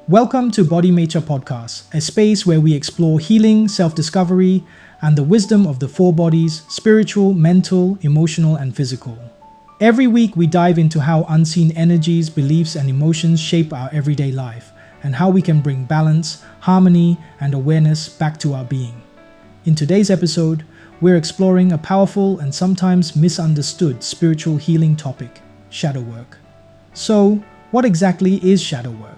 Welcome to BodyMaitre Podcast, a space where we explore healing, self-discovery, and the wisdom of the four bodies: spiritual, mental, emotional, and physical. Every week we dive into how unseen energies, beliefs, and emotions shape our everyday life, and how we can bring balance, harmony, and awareness back to our being. In today's episode, we're exploring a powerful and sometimes misunderstood spiritual healing topic: shadow work. So, what exactly is shadow work?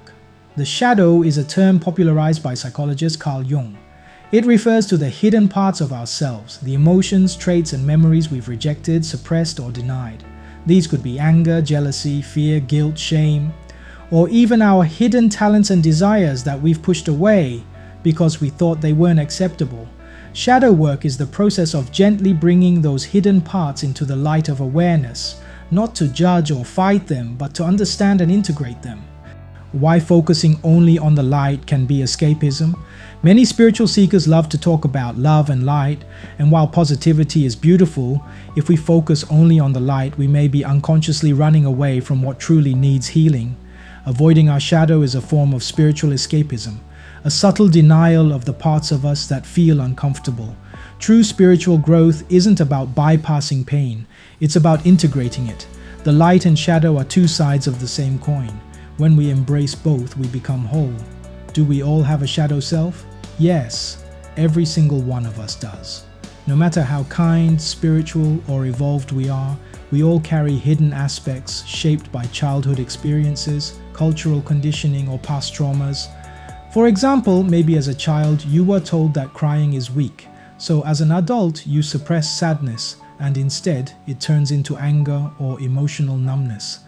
The shadow is a term popularized by psychologist Carl Jung. It refers to the hidden parts of ourselves, the emotions, traits, and memories we've rejected, suppressed, or denied. These could be anger, jealousy, fear, guilt, shame, or even our hidden talents and desires that we've pushed away because we thought they weren't acceptable. Shadow work is the process of gently bringing those hidden parts into the light of awareness, not to judge or fight them, but to understand and integrate them. Why focusing only on the light can be escapism? Many spiritual seekers love to talk about love and light, and while positivity is beautiful, if we focus only on the light, we may be unconsciously running away from what truly needs healing. Avoiding our shadow is a form of spiritual escapism, a subtle denial of the parts of us that feel uncomfortable. True spiritual growth isn't about bypassing pain, it's about integrating it. The light and shadow are two sides of the same coin. When we embrace both, we become whole. Do we all have a shadow self? Yes, every single one of us does. No matter how kind, spiritual, or evolved we are, we all carry hidden aspects shaped by childhood experiences, cultural conditioning, or past traumas. For example, maybe as a child, you were told that crying is weak. So as an adult, you suppress sadness, and instead, it turns into anger or emotional numbness.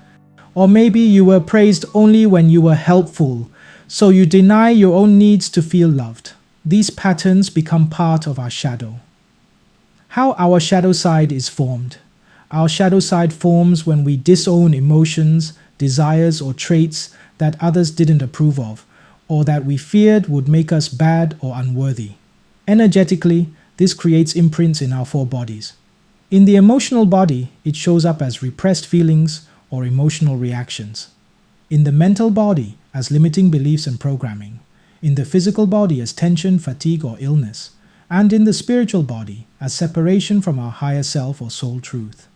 Or maybe you were praised only when you were helpful, so you deny your own needs to feel loved. These patterns become part of our shadow. How our shadow side is formed. Our shadow side forms when we disown emotions, desires, or traits that others didn't approve of, or that we feared would make us bad or unworthy. Energetically, this creates imprints in our four bodies. In the emotional body, it shows up as repressed feelings or emotional reactions. In the mental body, as limiting beliefs and programming. In the physical body, as tension, fatigue, or illness. And in the spiritual body, as separation from our higher self or soul truth.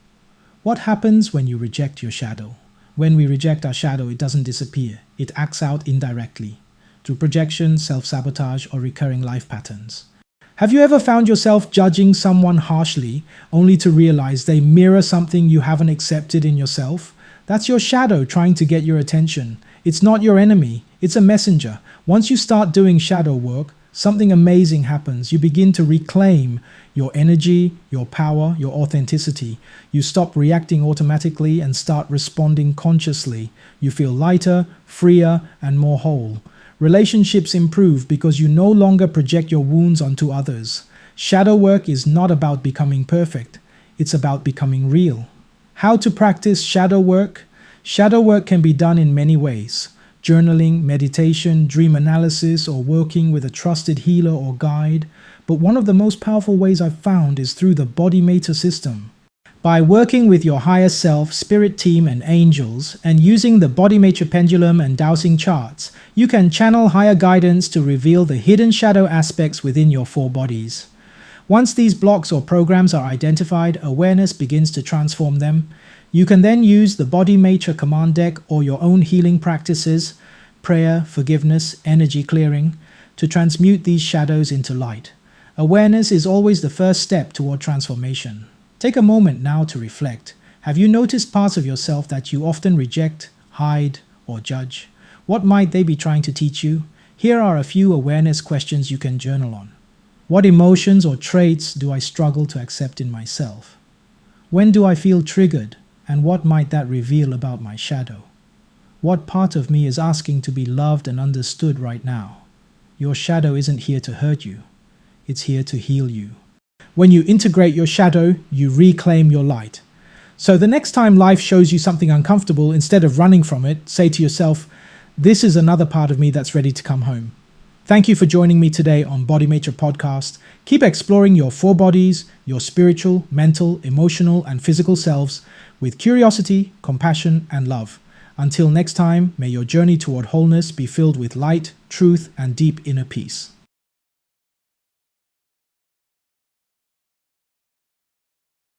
What happens when you reject your shadow? When we reject our shadow, it doesn't disappear. It acts out indirectly, through projection, self-sabotage, or recurring life patterns. Have you ever found yourself judging someone harshly, only to realize they mirror something you haven't accepted in yourself? That's your shadow trying to get your attention. It's not your enemy, it's a messenger. Once you start doing shadow work, something amazing happens. You begin to reclaim your energy, your power, your authenticity. You stop reacting automatically and start responding consciously. You feel lighter, freer, and more whole. Relationships improve because you no longer project your wounds onto others. Shadow work is not about becoming perfect. It's about becoming real. How to practice shadow work? Shadow work can be done in many ways. Journaling, meditation, dream analysis, or working with a trusted healer or guide. But one of the most powerful ways I've found is through the BodyMaitre system. By working with your higher self, spirit team, and angels, and using the BodyMaitre pendulum and dowsing charts, you can channel higher guidance to reveal the hidden shadow aspects within your four bodies. Once these blocks or programs are identified, awareness begins to transform them. You can then use the BodyMaitre command deck or your own healing practices, prayer, forgiveness, energy clearing, to transmute these shadows into light. Awareness is always the first step toward transformation. Take a moment now to reflect. Have you noticed parts of yourself that you often reject, hide, or judge? What might they be trying to teach you? Here are a few awareness questions you can journal on. What emotions or traits do I struggle to accept in myself? When do I feel triggered, and what might that reveal about my shadow? What part of me is asking to be loved and understood right now? Your shadow isn't here to hurt you. It's here to heal you. When you integrate your shadow, you reclaim your light. So the next time life shows you something uncomfortable, instead of running from it, say to yourself, "This is another part of me that's ready to come home." Thank you for joining me today on BodyMaitre Podcast. Keep exploring your four bodies, your spiritual, mental, emotional, and physical selves with curiosity, compassion, and love. Until next time, may your journey toward wholeness be filled with light, truth, and deep inner peace.